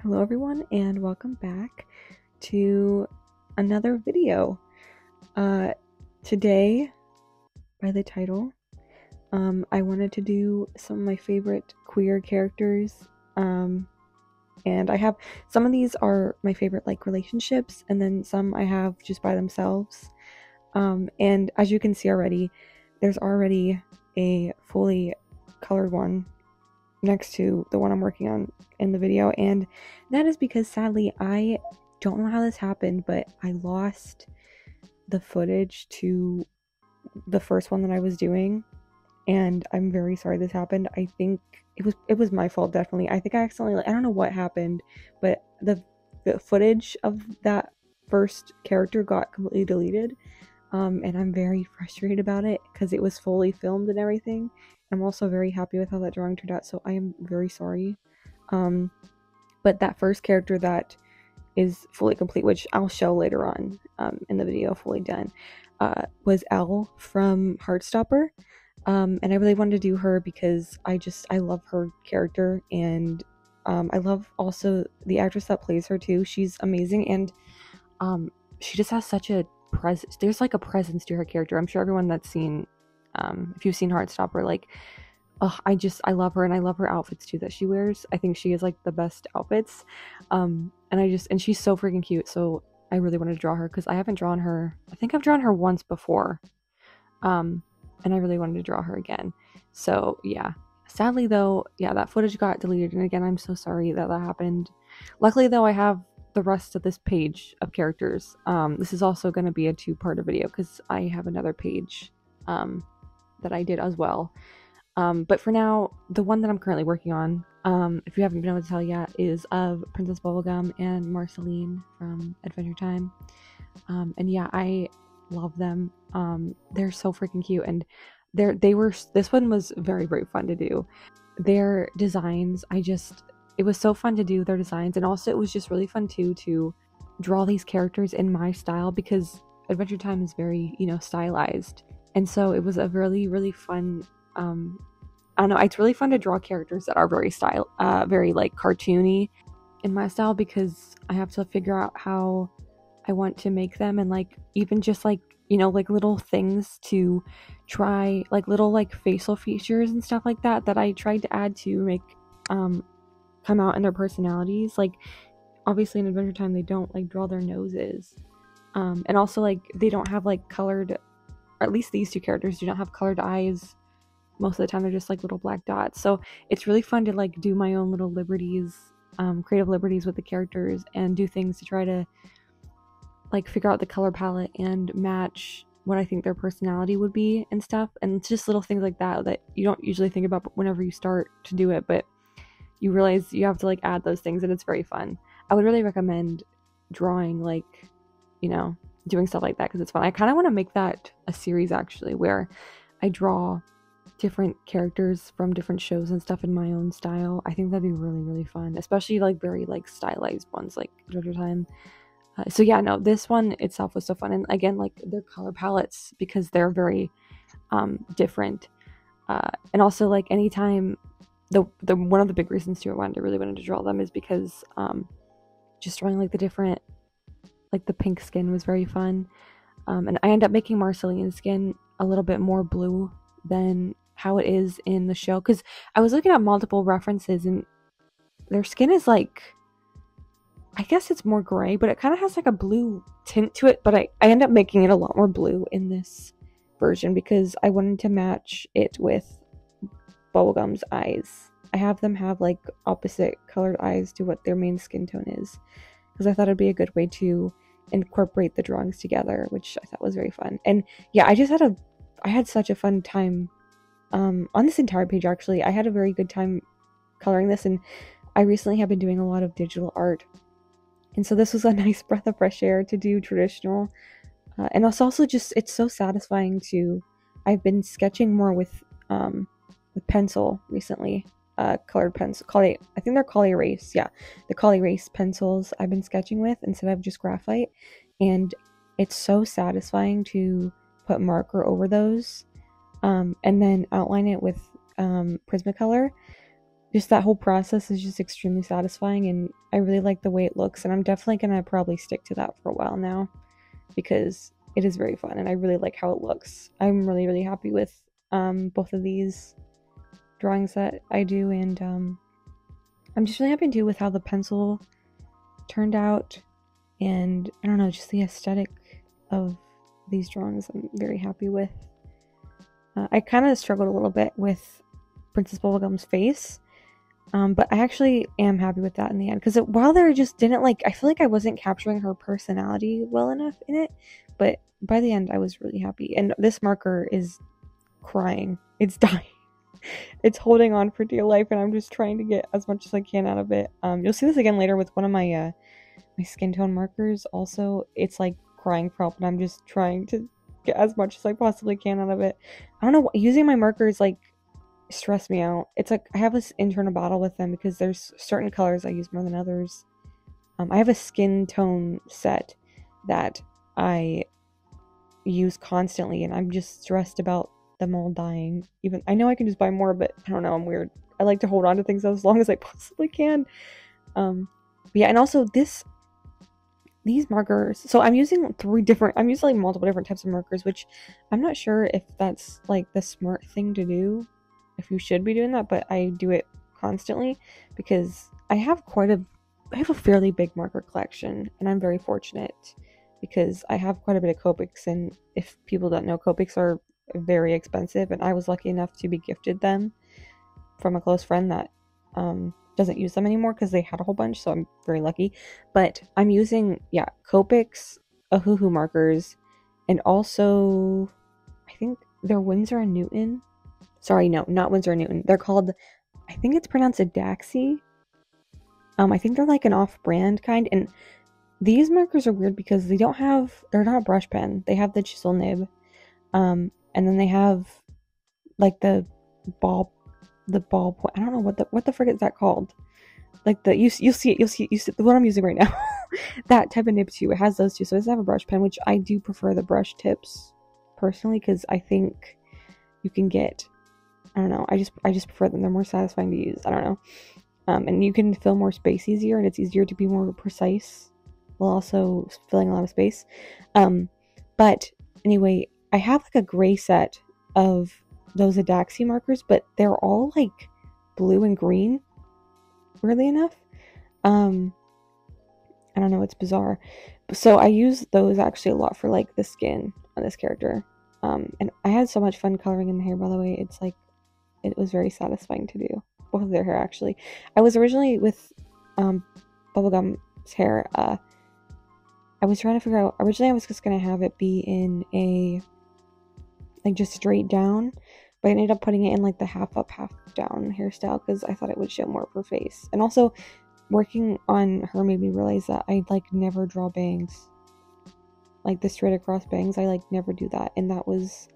Hello everyone and welcome back to another video. Today, by the title, I wanted to do some of my favorite queer characters, and I have some of these are my favorite like relationships, and then some I have just by themselves. And as you can see already, there's already a fully colored one next to the one I'm working on in the video, and that is because sadly I don't know how this happened, but I lost the footage to the first one that I was doing, and I'm very sorry this happened. I think it was my fault, definitely. I think I accidentally, I don't know what happened, but the footage of that first character got completely deleted. And I'm very frustrated about it because it was fully filmed and everything. I'm also very happy with how that drawing turned out, so I am very sorry. But that first character that is fully complete, which I'll show later on in the video, fully done, was Elle from Heartstopper. And I really wanted to do her because I love her character, and I love also the actress that plays her too. She's amazing, and she just has such a presence. There's like a presence to her character. I'm sure everyone that's seen, if you've seen Heartstopper, like, oh, I love her, and I love her outfits too that she wears. I think she has like the best outfits, and she's so freaking cute. So I really wanted to draw her because I haven't drawn her. I think I've drawn her once before, and I really wanted to draw her again. So yeah. Sadly though, yeah, that footage got deleted, and again, I'm so sorry that happened. Luckily though, I have the rest of this page of characters. This is also going to be a two-part video because I have another page that I did as well. But for now, the one that I'm currently working on, if you haven't been able to tell yet, is of Princess Bubblegum and Marceline from Adventure Time. And yeah, I love them. They're so freaking cute, and this one was very, very fun to do. Their designs, it was so fun to do their designs, and also it was just really fun too to draw these characters in my style because Adventure Time is very, stylized. And so it was a really, really fun, I don't know, it's really fun to draw characters that are very like cartoony in my style, because I have to figure out how I want to make them, and like even just like, like little things to try, like little like facial features and stuff like that I tried to add to make come out in their personalities. Like obviously in Adventure Time they don't like draw their noses, and also like they don't have like colored, or at least these two characters do not have colored eyes. Most of the time they're just like little black dots. So it's really fun to like do my own little liberties, creative liberties with the characters, and do things to try to like figure out the color palette and match what I think their personality would be and stuff. And it's just little things like that you don't usually think about whenever you start to do it, but you realize you have to like add those things, and it's very fun. I would really recommend drawing, like, doing stuff like that because it's fun. I kind of want to make that a series actually, where I draw different characters from different shows and stuff in my own style. I think that'd be really, really fun, especially like very like stylized ones like Adventure Time. So yeah, no, this one itself was so fun, and again, like their color palettes, because they're very different, and also like anytime the one of the big reasons too I really wanted to draw them is because just drawing like the different, like the pink skin was very fun, and I ended up making Marceline's skin a little bit more blue than how it is in the show, because I was looking at multiple references and their skin is like, I guess it's more gray, but it kind of has like a blue tint to it. But I end up making it a lot more blue in this version because I wanted to match it with Bubblegum's eyes. I have them have like opposite colored eyes to what their main skin tone is, because I thought it'd be a good way to incorporate the drawings together, which I thought was very fun. And yeah, I had such a fun time on this entire page. Actually, I had a very good time coloring this, and I recently have been doing a lot of digital art. And so this was a nice breath of fresh air to do traditional. And it's also just, it's so satisfying to, I've been sketching more with pencil recently. Colored pencil, I think they're Collie Erase. Yeah, the Collie Erase pencils I've been sketching with instead of just graphite. And it's so satisfying to put marker over those, and then outline it with Prismacolor. just that whole process is just extremely satisfying, and I really like the way it looks, and I'm definitely gonna probably stick to that for a while now because it is very fun and I really like how it looks. I'm really, really happy with both of these drawings that I do, and I'm just really happy too with how the pencil turned out, and I don't know, just the aesthetic of these drawings I'm very happy with. I kind of struggled a little bit with Princess Bubblegum's face, but I actually am happy with that in the end, because while there just didn't like, I feel like I wasn't capturing her personality well enough in it, but by the end I was really happy. And this marker is crying, it's dying, it's holding on for dear life, and I'm just trying to get as much as I can out of it. You'll see this again later with one of my my skin tone markers also. It's like crying prop, and I'm just trying to get as much as I possibly can out of it. I don't know, using my markers like stress me out. It's like I have this internal battle with them because there's certain colors I use more than others. I have a skin tone set that I use constantly, and I'm just stressed about them all dying. Even I know I can just buy more, but I don't know, I'm weird. I like to hold on to things as long as I possibly can. But yeah, and also these markers, so I'm using like multiple different types of markers, which I'm not sure if that's like the smart thing to do, if you should be doing that, but I do it constantly because I have a fairly big marker collection, and I'm very fortunate because I have quite a bit of Copics, and if people don't know, Copics are very expensive, and I was lucky enough to be gifted them from a close friend that doesn't use them anymore because they had a whole bunch, so I'm very lucky. But I'm using, yeah, Copics, Ohuhu markers, and also I think they're Winsor & Newton. Sorry, no, not Winsor & Newton. They're called, I think it's pronounced Adaxi. I think they're like an off-brand kind, and these markers are weird because they're not a brush pen. They have the chisel nib, and then they have like the ball point. I don't know what the frick is that called. Like you'll see the one I'm using right now. That type of nib too. It has those two, so it doesn't have a brush pen, which I do prefer the brush tips personally because I think you can get, I don't know, I just prefer them. They're more satisfying to use. I don't know. And you can fill more space easier, and it's easier to be more precise while also filling a lot of space. But anyway, I have like a gray set of those Adaxi markers, but they're all like blue and green, weirdly enough. I don't know, it's bizarre. So I use those actually a lot for like the skin on this character. And I had so much fun coloring in the hair, by the way. It's like, it was very satisfying to do. Both of their hair, actually. I was originally with Bubblegum's hair, I was trying to figure out, originally I was just going to have it be in a, like, just straight down, but I ended up putting it in like the half up, half down hairstyle because I thought it would show more of her face. And also, working on her made me realize that I like never draw bangs. Like the straight across bangs, I like never do that, and that was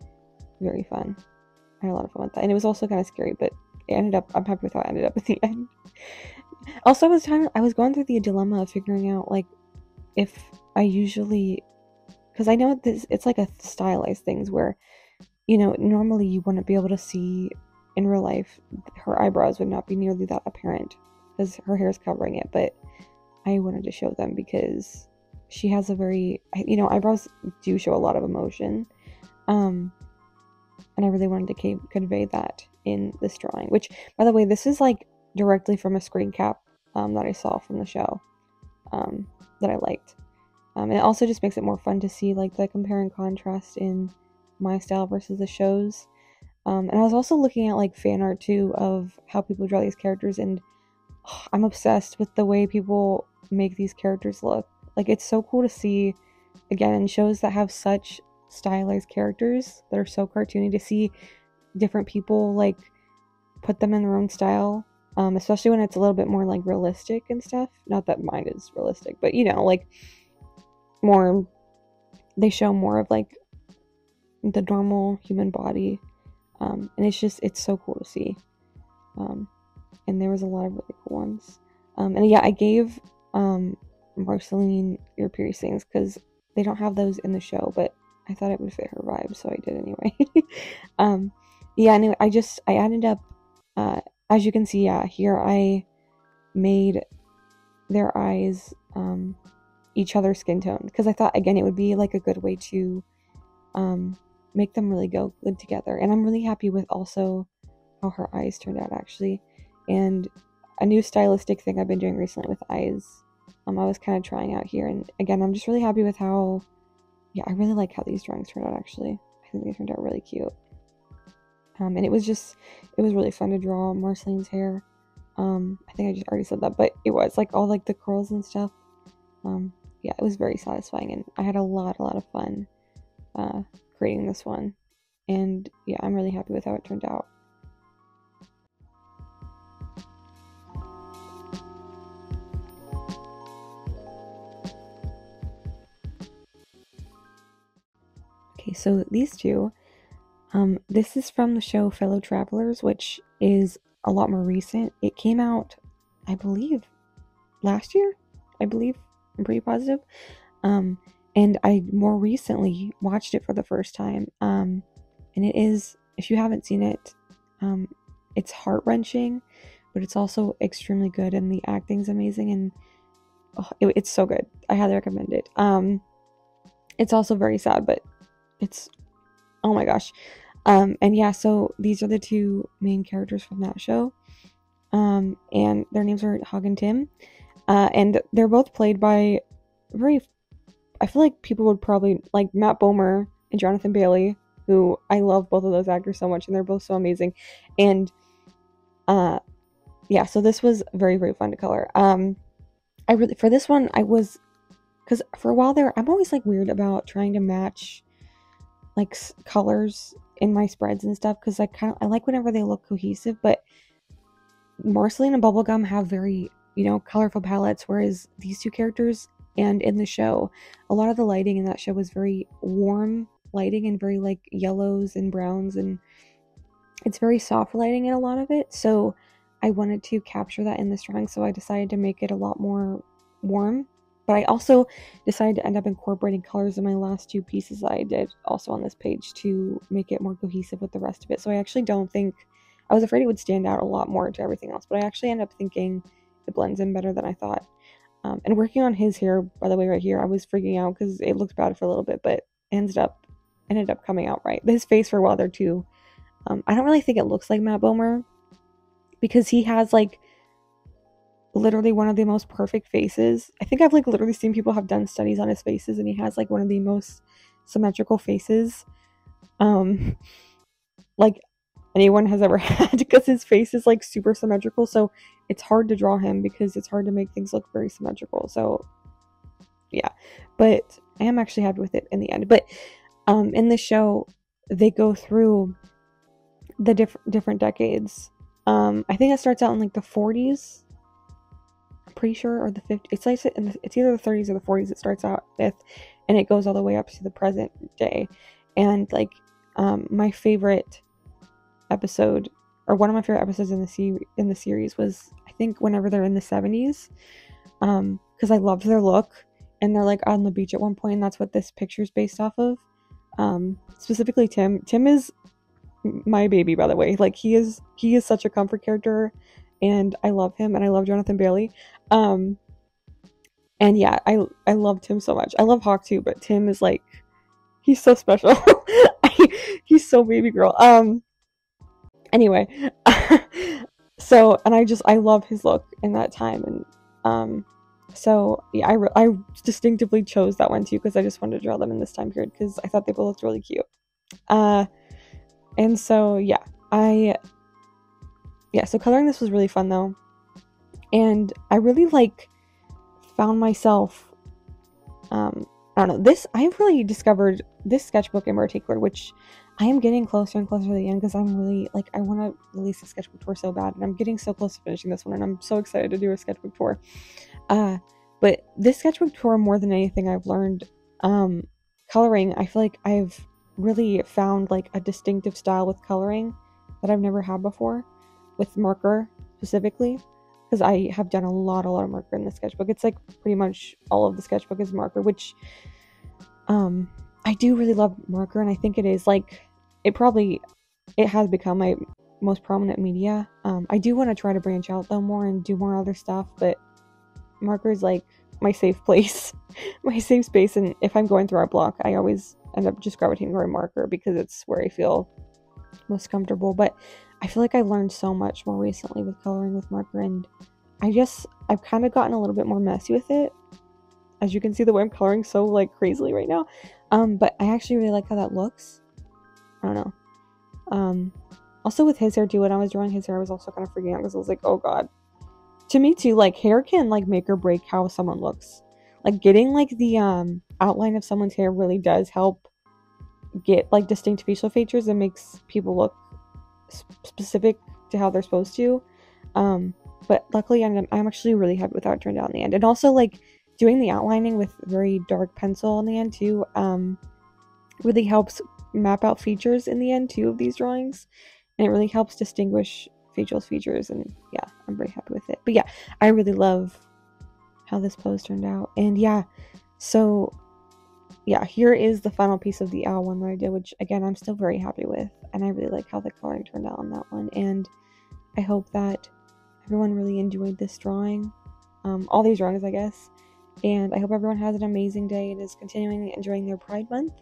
very fun. I had a lot of fun with that, and it was also kind of scary, but I'm happy with how it ended up at the end. Also, I was going through the dilemma of figuring out like if I usually, because I know it's like a stylized things where, you know, normally you wouldn't be able to see in real life, her eyebrows would not be nearly that apparent because her hair is covering it, but I wanted to show them because she has a very, you know, eyebrows do show a lot of emotion, and I really wanted to convey that in this drawing, which, by the way, this is like directly from a screen cap that I saw from the show that I liked. And it also just makes it more fun to see like the compare and contrast in my style versus the show's. And I was also looking at like fan art too of how people draw these characters, and I'm obsessed with the way people make these characters look. Like, it's so cool to see, again, in shows that have such stylized characters that are so cartoony, to see different people like put them in their own style, especially when it's a little bit more like realistic and stuff. Not that mine is realistic, but you know, like more, they show more of like the normal human body, and it's so cool to see. And there was a lot of really cool ones, and yeah, I gave Marceline ear piercings because they don't have those in the show, but I thought it would fit her vibe, so I did anyway. Yeah, anyway, I ended up as you can see, yeah, here I made their eyes each other's skin tone, because I thought, again, it would be like a good way to make them really go good together. And I'm really happy with also how her eyes turned out, actually. And a new stylistic thing I've been doing recently with eyes, I was kind of trying out here, and again, I'm just really happy with how, yeah, I really like how these drawings turned out, actually. I think they turned out really cute. And it was really fun to draw Marceline's hair. I think I just already said that, but it was like all like the curls and stuff. Yeah, it was very satisfying, and I had a lot of fun creating this one. And yeah, I'm really happy with how it turned out. Okay, so these two, this is from the show Fellow Travelers, which is a lot more recent. It came out, I believe, last year, I'm pretty positive. And I more recently watched it for the first time. And it is, if you haven't seen it, it's heart-wrenching, but it's also extremely good, and the acting's amazing, and it's so good. I highly recommend it. It's also very sad, but it's, oh my gosh. And yeah, so these are the two main characters from that show. And their names are Hog and Tim. And they're both played by I feel like people would probably like Matt Bomer and Jonathan Bailey, who I love both of those actors so much, and they're both so amazing. And yeah, so this was very, very fun to color. For this one, because for a while there, I'm always like weird about trying to match like colors in my spreads and stuff, because I like whenever they look cohesive, but Marceline and Bubblegum have very, colorful palettes, whereas these two characters, and in the show, a lot of the lighting in that show was very warm lighting and very like yellows and browns, and it's very soft lighting in a lot of it. So I wanted to capture that in this drawing, so I decided to make it a lot more warm. But I also decided to end up incorporating colors in my last two pieces that I did also on this page to make it more cohesive with the rest of it. So I actually don't think, I was afraid it would stand out a lot more to everything else, but I actually ended up thinking it blends in better than I thought. And working on his hair, by the way, right here, I was freaking out because it looked bad for a little bit, but ended up coming out right. His face for a while there too. I don't really think it looks like Matt Bomer, because he has like literally one of the most perfect faces. I think I've like literally seen people have done studies on his faces, and he has like one of the most symmetrical faces like anyone has ever had, because his face is like super symmetrical, so it's hard to draw him because it's hard to make things look very symmetrical. So yeah, but I am actually happy with it in the end. But in the show, they go through the different decades. I think it starts out in like the 40s, I'm pretty sure, or the 50s. It's like it's either the 30s or the 40s it starts out with, and it goes all the way up to the present day. And like my favorite episode, or one of my favorite episodes in the series was, I think, whenever they're in the 70s, because I loved their look, and they're like on the beach at one point, and that's what this picture is based off of. Specifically Tim is my baby, by the way. Like he is such a comfort character, and I love him, and I love Jonathan Bailey. And yeah, I love Tim so much. I love Hawk too, but Tim is like, he's so special. He's so baby girl. Anyway, so, and I love his look in that time, and so yeah, I distinctly chose that one too, because I just wanted to draw them in this time period, because I thought they both looked really cute. And so yeah, so coloring this was really fun though, and I really like found myself, I don't know, I've really discovered this sketchbook in particular, which I am getting closer and closer to the end, because I'm really like, I want to release a sketchbook tour so bad, and I'm getting so close to finishing this one, and I'm so excited to do a sketchbook tour. But this sketchbook tour, more than anything, I've learned coloring. I feel like I've really found like a distinctive style with coloring that I've never had before, with marker specifically, because I have done a lot of marker in the sketchbook. It's like pretty much all of the sketchbook is marker, which I do really love marker, and I think it is like, it has become my most prominent media. I do want to try to branch out though more and do more other stuff, but marker is like my safe place, my safe space. And if I'm going through art block, I always end up just gravitating toward marker because it's where I feel most comfortable. But I feel like I've learned so much more recently with coloring with marker, and I've kind of gotten a little bit more messy with it. As you can see, the way I'm coloring so like crazily right now. But I actually really like how that looks. I don't know. Also with his hair too, when I was drawing his hair, I was also kind of freaking out because I was like, oh god. To me too, like hair can like make or break how someone looks. Like getting like the outline of someone's hair really does help get like distinct facial features and makes people look specific to how they're supposed to. But luckily I'm actually really happy with how it turned out in the end. And also like doing the outlining with very dark pencil in the end too really helps map out features in the end too of these drawings, and it really helps distinguish facial features. And yeah, I'm very happy with it. But yeah, I really love how this pose turned out. And yeah, so yeah, here is the final piece of the owl one that I did, which again I'm still very happy with, and I really like how the coloring turned out on that one. And I hope that everyone really enjoyed this drawing, all these drawings I guess, and I hope everyone has an amazing day and is continuing enjoying their Pride Month.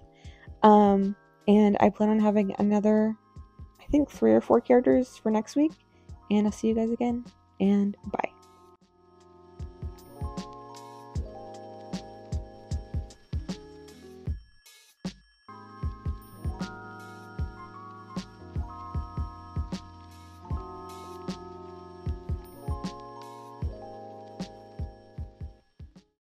And I plan on having another, I think 3 or 4 characters for next week, and I'll see you guys again, and bye.